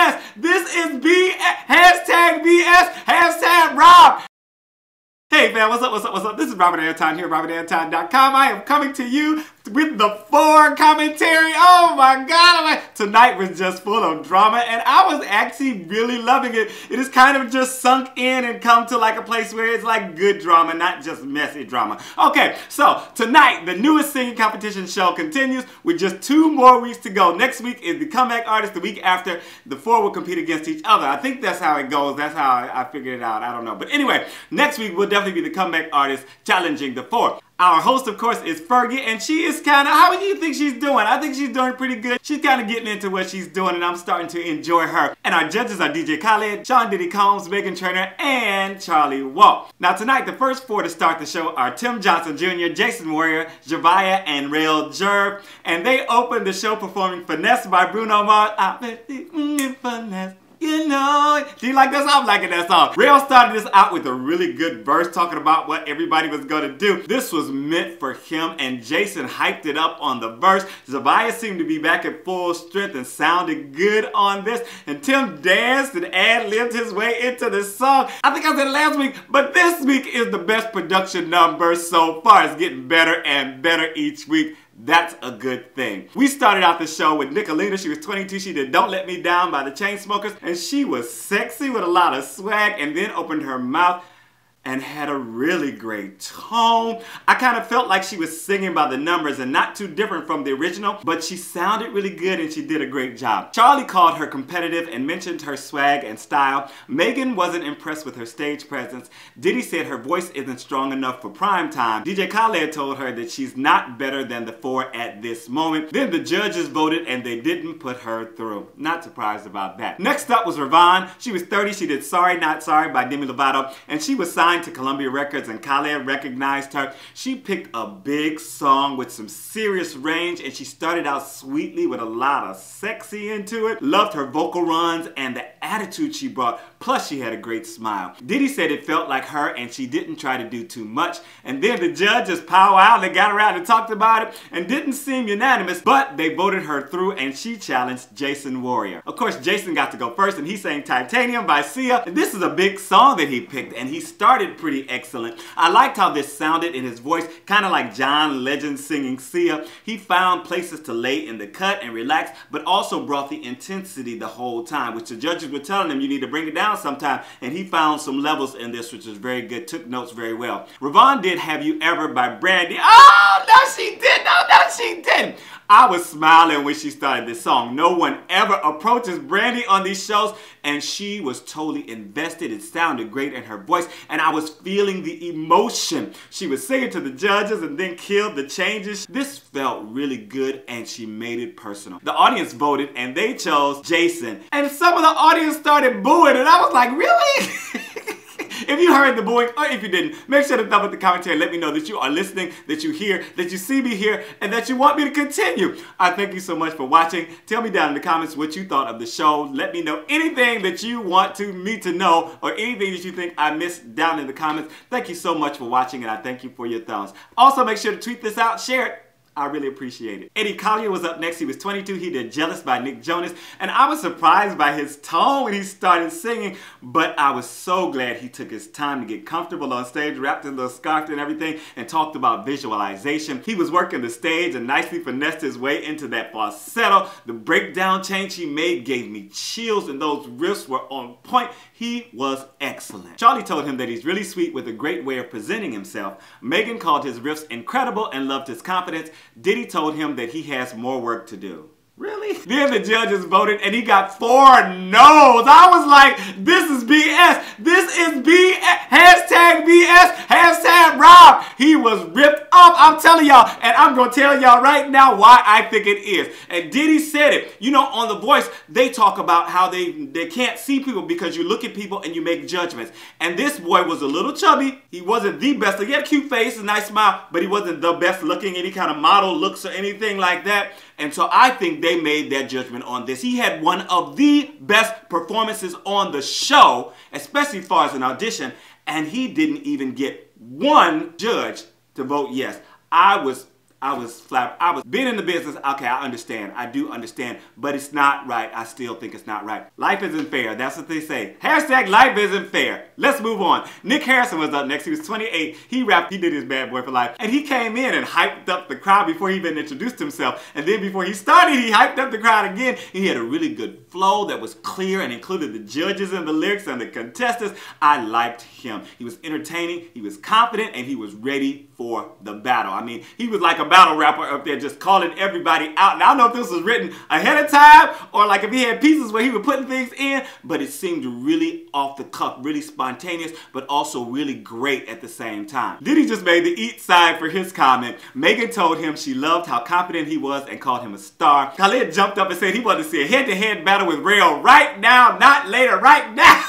BS. This is hashtag BS, hashtag Rob. Hey man, what's up, what's up, what's up? This is Robert Anton here, robertanton.com. I am coming to you with the 4 commentary. Oh my God, tonight was just full of drama and I was actually really loving it. It is kind of just sunk in and come to like a place where it's like good drama, not just messy drama. Okay, so tonight, the newest singing competition show continues with just 2 more weeks to go. Next week is the comeback artist. The week after, the 4 will compete against each other. I think that's how it goes. That's how I figured it out. I don't know. But anyway, next week will definitely be the comeback artist challenging the 4. Our host, of course, is Fergie, and she is kind of, how do you think she's doing? I think she's doing pretty good. She's kind of getting into what she's doing, and I'm starting to enjoy her. And our judges are DJ Khaled, Diddy Combs, Meghan Trainor, and Charlie Walt. Now tonight, the first 4 to start the show are Tim Johnson Jr., Jason Warrior, Zhavia, and Rell Jerv. And they opened the show performing Finesse by Bruno Mars. I bet finesse. You know, do you like that song? I'm liking that song. Rell started this out with a really good verse talking about what everybody was going to do. This was meant for him, and Jason hyped it up on the verse. Zhavia seemed to be back at full strength and sounded good on this. And Tim danced and ad-libbed his way into the song. I think I said it last week, but this week is the best production number so far. It's getting better and better each week. That's a good thing. We started out the show with Nicolina. She was 22. She did Don't Let Me Down by the Chainsmokers. And she was sexy with a lot of swag and then opened her mouth and had a really great tone. I kind of felt like she was singing by the numbers and not too different from the original, but she sounded really good and she did a great job. Charlie called her competitive and mentioned her swag and style. Meghan wasn't impressed with her stage presence. Diddy said her voice isn't strong enough for prime time. DJ Khaled told her that she's not better than the 4 at this moment. Then the judges voted and they didn't put her through. Not surprised about that. Next up was Ravon. She was 30. She did Sorry Not Sorry by Demi Lovato, and she was signed to Columbia Records, and Khaled recognized her. She picked a big song with some serious range, and she started out sweetly with a lot of sexy into it. Loved her vocal runs and the attitude she brought, plus she had a great smile. Diddy said it felt like her and she didn't try to do too much. And then the judges powwowed, they got around and talked about it and didn't seem unanimous, but they voted her through and she challenged Jason Warrior. Of course, Jason got to go first and he sang Titanium by Sia. And this is a big song that he picked and he started pretty excellent. I liked how this sounded in his voice, kind of like John Legend singing Sia. He found places to lay in the cut and relax, but also brought the intensity the whole time, which the judges were telling him you need to bring it down sometime, and he found some levels in this which was very good, took notes very well. Ravon did Have You Ever by Brandy. Oh, no she didn't, no she didn't. I was smiling when she started this song. No one ever approaches Brandy on these shows, and she was totally invested. It sounded great in her voice, and I was feeling the emotion. She was singing to the judges and then killed the changes. This felt really good, and she made it personal. The audience voted, and they chose Jason, and some of the audience started booing, and I was like, really? If you heard the booing, or if you didn't, make sure to thumb up the commentary. Let me know that you are listening, that you hear, that you see me here, and that you want me to continue. I thank you so much for watching. Tell me down in the comments what you thought of the show. Let me know anything that you want me to know, or anything that you think I missed down in the comments. Thank you so much for watching, and I thank you for your thumbs. Also, make sure to tweet this out, share it. I really appreciate it. Eddie Collier was up next. He was 22. He did Jealous by Nick Jonas. And I was surprised by his tone when he started singing, but I was so glad he took his time to get comfortable on stage, wrapped in a little scarf and everything, and talked about visualization. He was working the stage and nicely finessed his way into that falsetto. The breakdown change he made gave me chills, and those riffs were on point. He was excellent. Charlie told him that he's really sweet with a great way of presenting himself. Meghan called his riffs incredible and loved his confidence. Diddy told him that he has more work to do. Really? Then the judges voted and he got 4 no's. I was like, this is BS. This is BS. Hashtag BS. Hashtag Rob. He was ripped off. I'm telling y'all, and I'm going to tell y'all right now why I think it is. And Diddy said it. You know, on The Voice, they talk about how they can't see people because you look at people and you make judgments. And this boy was a little chubby. He wasn't the best. He had a cute face, a nice smile, but he wasn't the best looking, any kind of model looks or anything like that. And so I think they made their judgment on this. He had one of the best performances on the show, especially as far as an audition, and he didn't even get one judge to vote yes. I I was being in the business. Okay, I understand. I do understand, but it's not right. I still think it's not right. Life isn't fair. That's what they say. Hashtag life isn't fair. Let's move on. Nick Harrison was up next. He was 28. He rapped. He did his Bad Boy for Life, and he came in and hyped up the crowd before he even introduced himself. And then before he started, he hyped up the crowd again. He had a really good flow that was clear and included the judges and the lyrics and the contestants. I liked him. He was entertaining. He was confident, and he was ready for the battle. I mean, he was like a battle rapper up there just calling everybody out. And I don't know if this was written ahead of time or like if he had pieces where he was putting things in, but it seemed really off the cuff, really spontaneous, but also really great at the same time. Diddy just made the eat side for his comment. Meghan told him she loved how confident he was and called him a star. Khaled jumped up and said he wanted to see a head-to-head battle with Rell right now, not later, right now.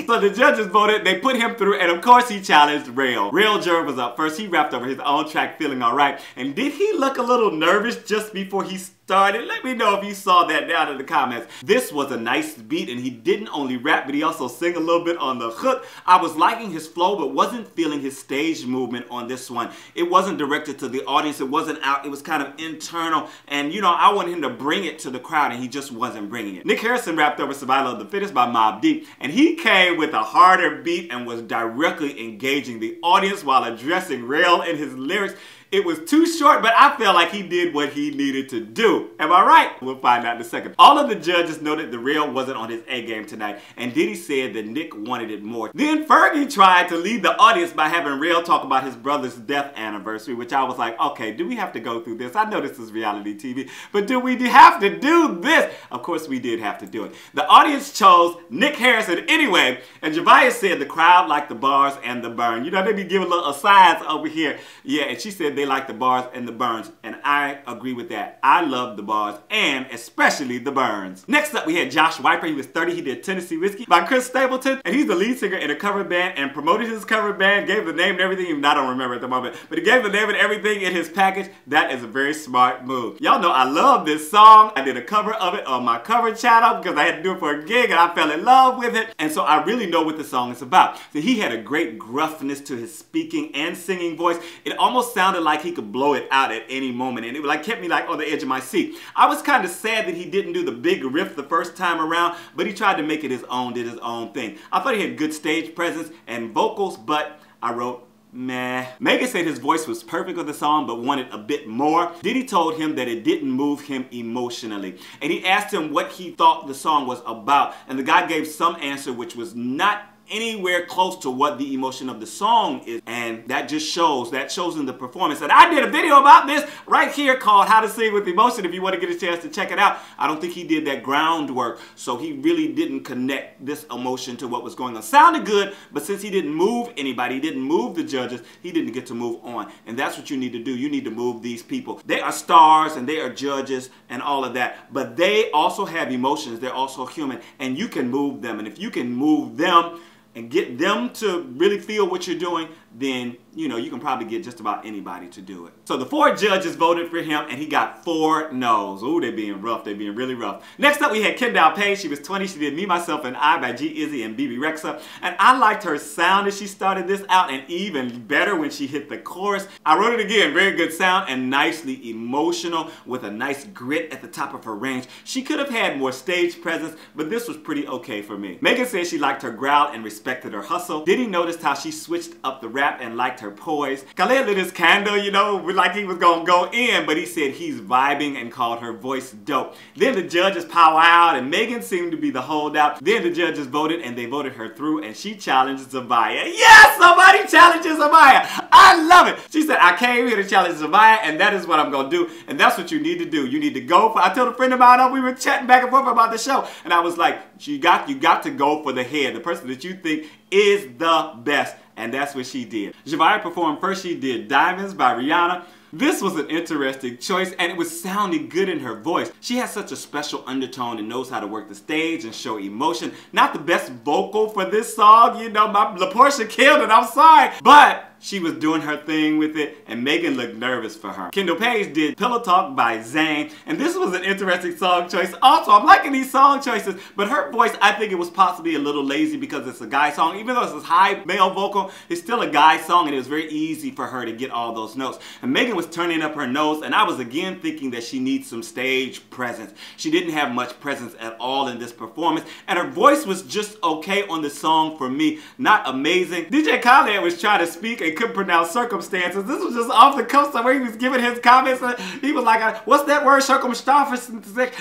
So the judges voted, they put him through, and of course he challenged Rell. Rell Jerv was up first. He rapped over his own track, Feeling Alright. And did he look a little nervous just before he started? Let me know if you saw that down in the comments. This was a nice beat, and he didn't only rap, but he also sang a little bit on the hook. I was liking his flow, but wasn't feeling his stage movement on this one. It wasn't directed to the audience. It wasn't out. It was kind of internal. And, you know, I wanted him to bring it to the crowd, and he just wasn't bringing it. Nick Harrison rapped over Survival of the Fittest by Mobb Deep, and he came with a harder beat and was directly engaging the audience while addressing Rell in his lyrics. It was too short, but I felt like he did what he needed to do. Am I right? We'll find out in a second. All of the judges noted that Rell wasn't on his A game tonight, and Diddy said that Nick wanted it more. Then Fergie tried to lead the audience by having Rell talk about his brother's death anniversary, which I was like, okay, do we have to go through this? I know this is reality TV, but do we have to do this? Of course we did have to do it. The audience chose Nick Harrison anyway, and Zhavia said the crowd liked the bars and the burn. You know, they be giving little asides over here. Yeah, and she said they like the bars and the burns, and I agree with that. I love the bars and especially the burns. Next up, we had Josh Wiper. He was 30. He did Tennessee Whiskey by Chris Stapleton, and he's the lead singer in a cover band and promoted his cover band, gave the name and everything, even I don't remember at the moment, but he gave the name and everything in his package. That is a very smart move. Y'all know I love this song. I did a cover of it on my cover channel because I had to do it for a gig and I fell in love with it, and so I really know what the song is about. So he had a great gruffness to his speaking and singing voice. It almost sounded like he could blow it out at any moment, and it like kept me like on the edge of my seat. I was kind of sad that he didn't do the big riff the first time around, but he tried to make it his own, did his own thing. I thought he had good stage presence and vocals, but I wrote meh. Meghan said his voice was perfect with the song, but wanted a bit more. Diddy told him that it didn't move him emotionally, and he asked him what he thought the song was about, and the guy gave some answer which was not anywhere close to what the emotion of the song is, and that just shows in the performance. And I did a video about this right here called How to Sing with Emotion if you want to get a chance to check it out. I don't think he did that groundwork, so he really didn't connect this emotion to what was going on. Sounded good, but since he didn't move anybody, he didn't move the judges, he didn't get to move on. And that's what you need to do. You need to move these people. They are stars and they are judges and all of that, but they also have emotions. They're also human, and you can move them. And if you can move them and get them to really feel what you're doing, then, you know, you can probably get just about anybody to do it. So the 4 judges voted for him, and he got 4 no's. Ooh, they're being rough. They're being really rough. Next up, we had Kendall Page. She was 20. She did Me, Myself, and I by G-Izzy and BB Rexa. And I liked her sound as she started this out, and even better when she hit the chorus. I wrote it again. Very good sound and nicely emotional with a nice grit at the top of her range. She could have had more stage presence, but this was pretty okay for me. Meghan said she liked her growl and respected her hustle. Diddy noticed how she switched up the rap and liked her poise. Khaled lit his candle, you know, like he was gonna go in, but he said he's vibing and called her voice dope. Then the judges powwowed, and Meghan seemed to be the holdout. Then the judges voted, and they voted her through, and she challenged Zhavia. Yes, somebody challenges Zhavia. I love it. She said, I came here to challenge Zhavia, and that is what I'm gonna do, and that's what you need to do. You need to go for, I told a friend of mine, we were chatting back and forth about the show, and I was like, you got to go for the head, the person that you think is the best. And that's what she did. Zhavia performed first. She did Diamonds by Rihanna. This was an interesting choice, and it was sounding good in her voice. She has such a special undertone and knows how to work the stage and show emotion. Not the best vocal for this song, you know, my LaPortia killed it, I'm sorry, but she was doing her thing with it, and Meghan looked nervous for her. Kendall Page did Pillow Talk by Zayn, and this was an interesting song choice. Also, I'm liking these song choices, but her voice, I think it was possibly a little lazy because it's a guy song. Even though it's a high male vocal, it's still a guy song, and it was very easy for her to get all those notes. And Meghan was turning up her nose, and I was again thinking that she needs some stage presence. She didn't have much presence at all in this performance, and her voice was just okay on the song for me. Not amazing. DJ Khaled was trying to speak and couldn't pronounce circumstances. This was just off the cuff somewhere. He was giving his comments. He was like, what's that word? Circumstances.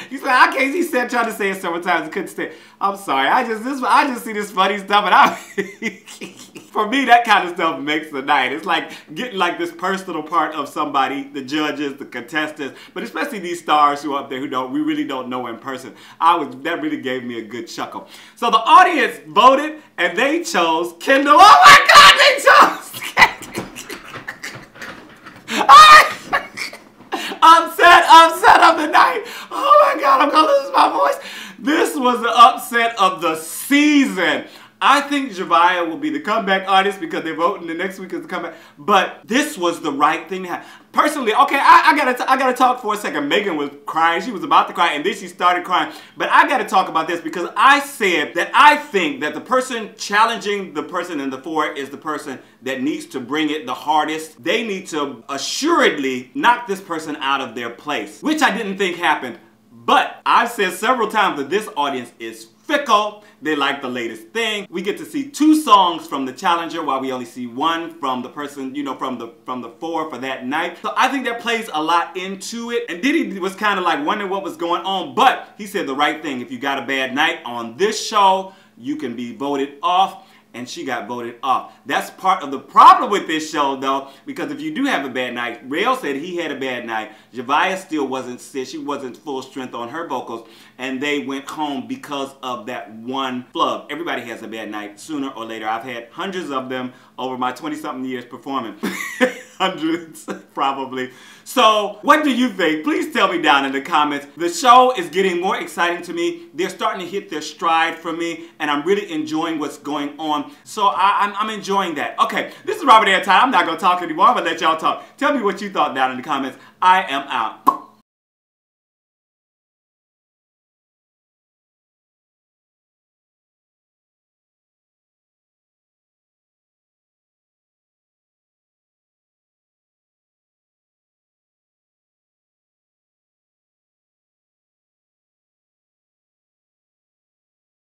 He said, I can't. He said, trying to say it several times. He couldn't say it. I'm sorry. I just see this funny stuff, and for me, that kind of stuff makes the night. It's like getting like this personal part of somebody, the judges, the contestants, but especially these stars who are up there who we really don't know in person. That really gave me a good chuckle. So the audience voted, and they chose Kendall. Oh my God, they chose Kendall. Upset of the night. Oh my God, I'm gonna lose my voice. This was the upset of the season. I think Zhavia will be the comeback artist because they're voting the next week as the comeback. But this was the right thing to have. Personally, okay, I gotta talk for a second. Meghan was crying. She was about to cry, and then she started crying. But I gotta talk about this because I said that I think that the person challenging the person in the four is the person that needs to bring it the hardest. They need to assuredly knock this person out of their place, which I didn't think happened. But I've said several times that this audience is fickle. They like the latest thing. We get to see 2 songs from the challenger while we only see 1 from the person, you know, from the 4 for that night. So I think that plays a lot into it. And Diddy was kind of like wondering what was going on, but he said the right thing. If you got a bad night on this show, you can be voted off. And she got voted off. That's part of the problem with this show, though, because if you do have a bad night, Rell said he had a bad night. Zhavia still wasn't sick. She wasn't full strength on her vocals, and they went home because of that one flub. Everybody has a bad night sooner or later. I've had hundreds of them over my 20-something years performing. Hundreds, probably. So, what do you think? Please tell me down in the comments. The show is getting more exciting to me. They're starting to hit their stride for me, and I'm really enjoying what's going on. So, I'm enjoying that. Okay, this is Robert Airtime. I'm not going to talk anymore. I'm going to let y'all talk. Tell me what you thought down in the comments. I am out.